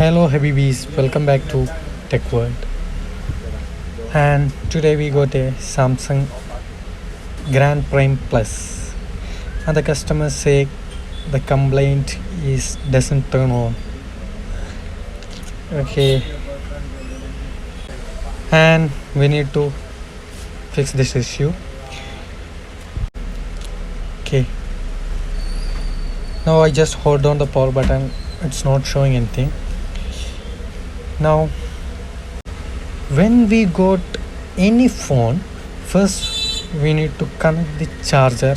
Hello Habibis, welcome back to Tech World. And today we got a Samsung Grand Prime Plus. And the customers say the complaint is doesn't turn on. Okay. And we need to fix this issue. Okay. Now I just hold down the power button. It's not showing anything. Now when we got any phone, first we need to connect the charger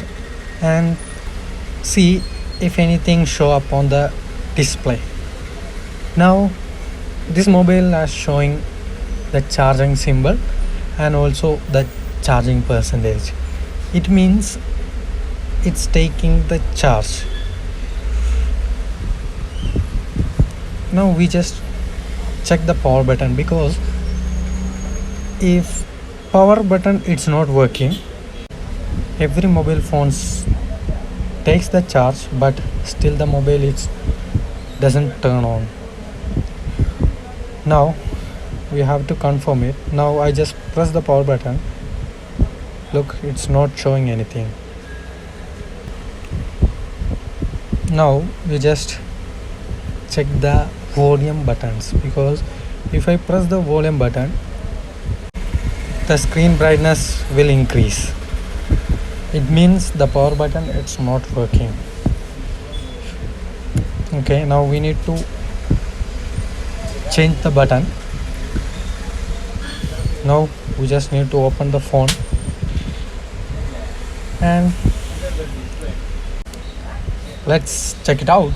and see if anything show up on the display. Now this mobile is showing the charging symbol and also the charging percentage. It means it's taking the charge. Now we just check the power button, because if power button it's not working, every mobile phones takes the charge but still the mobile it doesn't turn on. Now we have to confirm it. Now I just press the power button. Look, it's not showing anything. Now we just check the volume buttons, because if I press the volume button, the screen brightness will increase. It means the power button it's not working. Okay, now we need to change the button. Now we just need to open the phone and let's check it out.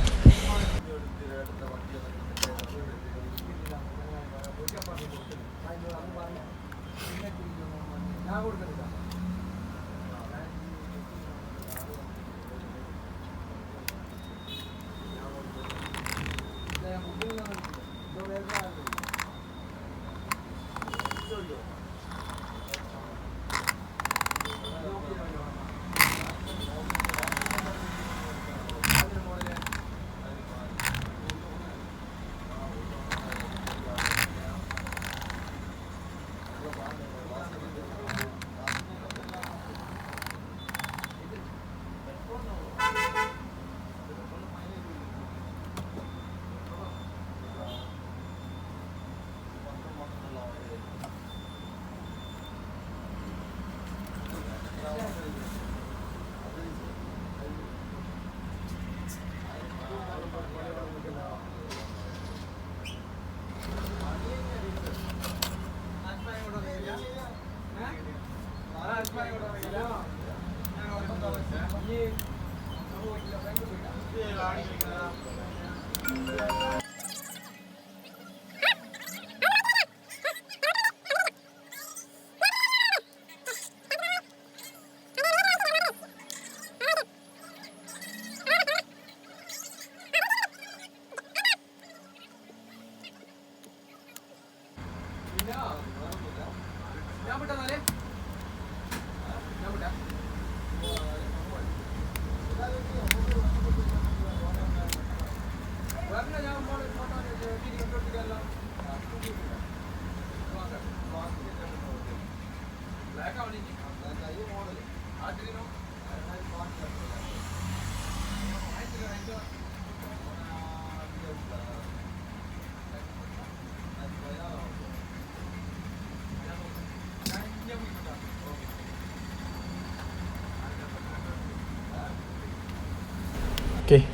Okay,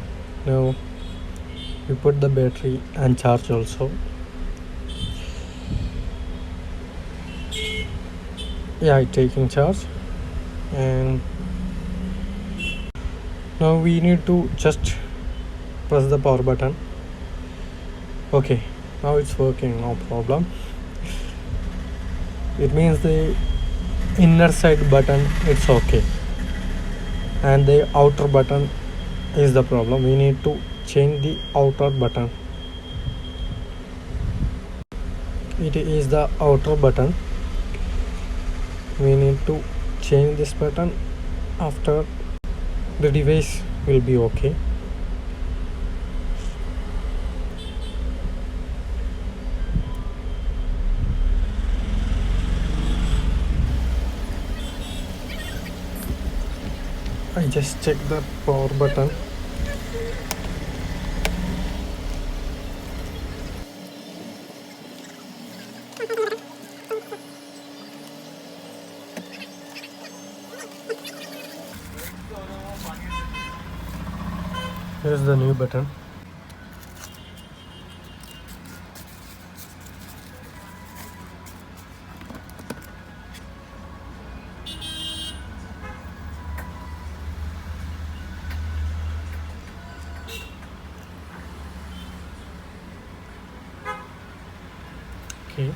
now we put the battery and charge also. Yeah, it's taking charge, and now we need to just press the power button. Okay, now it's working, no problem. It means the inner side button it's okay, and the outer button is the problem. We need to change the outer button. It is the outer button. We need to change this button. After the device will be okay. I just check the power button. Here's the new button. Okay.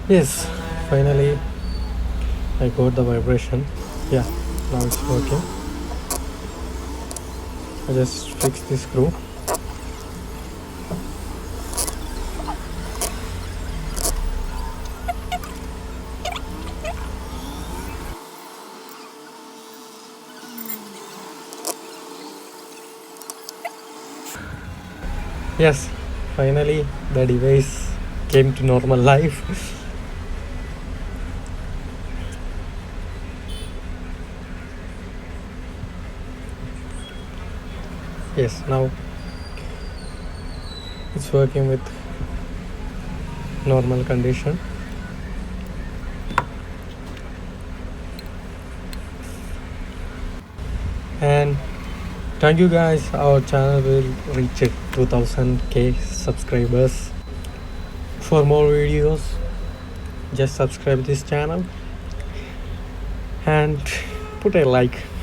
Yes, finally I got the vibration. Yeah, now it's working. I just fix this screw. Yes, finally the device came to normal life. Yes, now it's working with normal condition. And thank you guys, our channel will reach it 2000k subscribers. For more videos, just subscribe this channel and put a like.